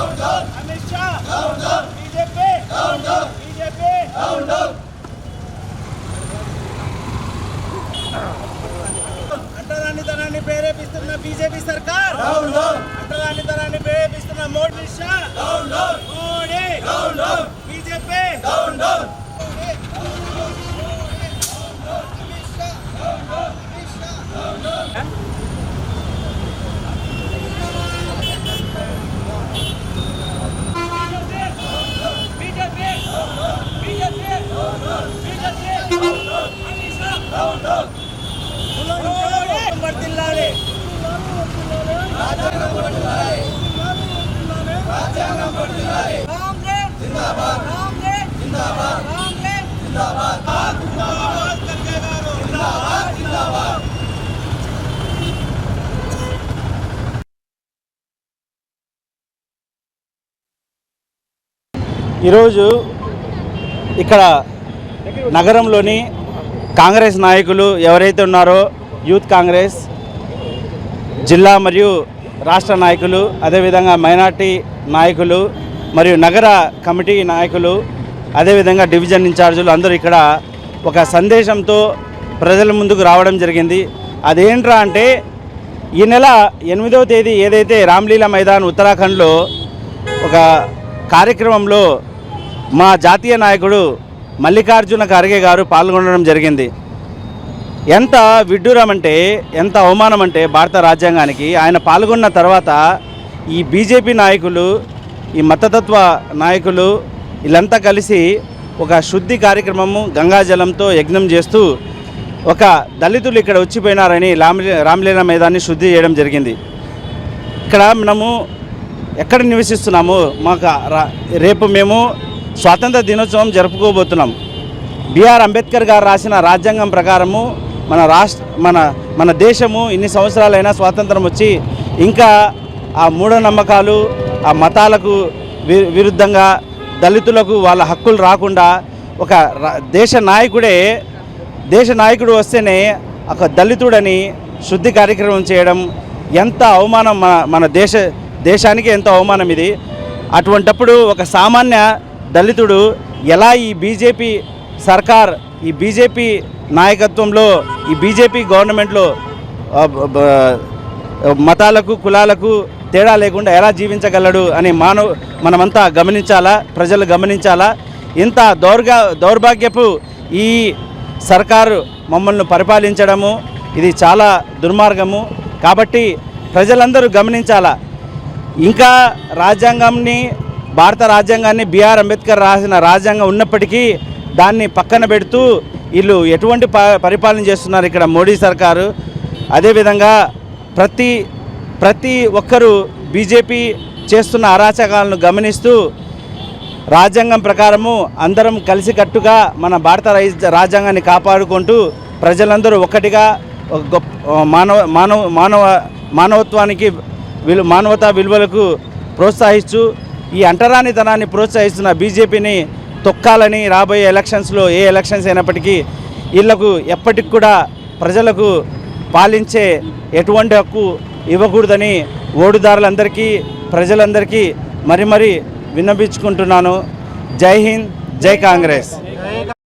Amit Shah BJP అంటరానితనాన్ని ప్రేరేపిస్తున్న BJP సర్కార్, అంటరానితనాన్ని ప్రేరేపిస్తున్న Modi Shah, Modi BJP ఈరోజు ఇక్కడ నగరంలోని కాంగ్రెస్ నాయకులు ఎవరైతే ఉన్నారో యూత్ కాంగ్రెస్ జిల్లా మరియు రాష్ట్ర నాయకులు, అదేవిధంగా మైనార్టీ నాయకులు మరియు నగర కమిటీ నాయకులు, అదేవిధంగా డివిజన్ ఇన్ఛార్జీలు అందరూ ఇక్కడ ఒక సందేశంతో ప్రజల ముందుకు రావడం జరిగింది. అదేంట్రా అంటే ఈ నెల 8వ తేదీ ఏదైతే రామ్లీలా మైదాన్ ఉత్తరాఖండ్లో ఒక కార్యక్రమంలో మా జాతీయ నాయకుడు మల్లికార్జున ఖర్గే గారు పాల్గొనడం జరిగింది. ఎంత విడ్డూరం అంటే, ఎంత అవమానం అంటే భారత రాజ్యాంగానికి. ఆయన పాల్గొన్న తర్వాత ఈ బీజేపీ నాయకులు, ఈ మతతత్వ నాయకులు వీళ్ళంతా కలిసి ఒక శుద్ధి కార్యక్రమము గంగాజలంతో యజ్ఞం చేస్తూ ఒక దళితులు ఇక్కడ వచ్చిపోయినారని రామ్లీలా మైదాన్ని శుద్ధి చేయడం జరిగింది. ఇక్కడ మనము ఎక్కడ నివసిస్తున్నాము, మాకు రేపు మేము స్వాతంత్ర దినోత్సవం జరుపుకోబోతున్నాం. బిఆర్ అంబేద్కర్ గారు రాసిన రాజ్యాంగం ప్రకారము మన దేశము ఇన్ని సంవత్సరాలైనా స్వాతంత్రం వచ్చి ఇంకా ఆ మూఢనమ్మకాలు, ఆ మతాలకు విరుద్ధంగా దళితులకు వాళ్ళ హక్కులు రాకుండా ఒక దేశ నాయకుడు వస్తేనే ఒక దళితుడని శుద్ధి కార్యక్రమం చేయడం ఎంత అవమానం, మన దేశానికి ఎంత అవమానం ఇది. అటువంటప్పుడు ఒక సామాన్య దళితుడు ఎలా ఈ బీజేపీ సర్కార్, ఈ బీజేపీ నాయకత్వంలో, ఈ బీజేపీ గవర్నమెంట్లో మతాలకు కులాలకు తేడా లేకుండా ఎలా జీవించగలడు అని మనమంతా గమనించాలా, ప్రజలు గమనించాలా. ఇంత దౌర్భాగ్యపు ఈ సర్కారు మమ్మల్ని పరిపాలించడము ఇది చాలా దుర్మార్గము. కాబట్టి ప్రజలందరూ గమనించాలా. ఇంకా భారత రాజ్యాంగాన్ని బిఆర్ అంబేద్కర్ రాసిన రాజ్యాంగం ఉన్నప్పటికీ దాన్ని పక్కన పెడుతూ వీళ్ళు ఎటువంటి పరిపాలన చేస్తున్నారు ఇక్కడ మోడీ సర్కారు. అదేవిధంగా ప్రతి ఒక్కరూ బీజేపీ చేస్తున్న అరాచకాలను గమనిస్తూ రాజ్యాంగం ప్రకారము అందరం కలిసికట్టుగా మన భారత రాజ్యాంగాన్ని కాపాడుకుంటూ ప్రజలందరూ ఒక్కటిగా మానవత్వానికి మానవతా విలువలకు ప్రోత్సహిస్తూ ఈ అంటరానితనాన్ని ప్రోత్సహిస్తున్న బీజేపీని తొక్కాలని రాబోయే ఎలక్షన్స్లో, ఏ ఎలక్షన్స్ అయినప్పటికీ వీళ్లకు ఎప్పటికి కూడా ప్రజలకు పాలించే ఎటువంటి హక్కు ఇవ్వకూడదని ఓటుదారులందరికీ, ప్రజలందరికీ మరీ విన్నపించుకుంటున్నాను. జై హింద్, జై కాంగ్రెస్.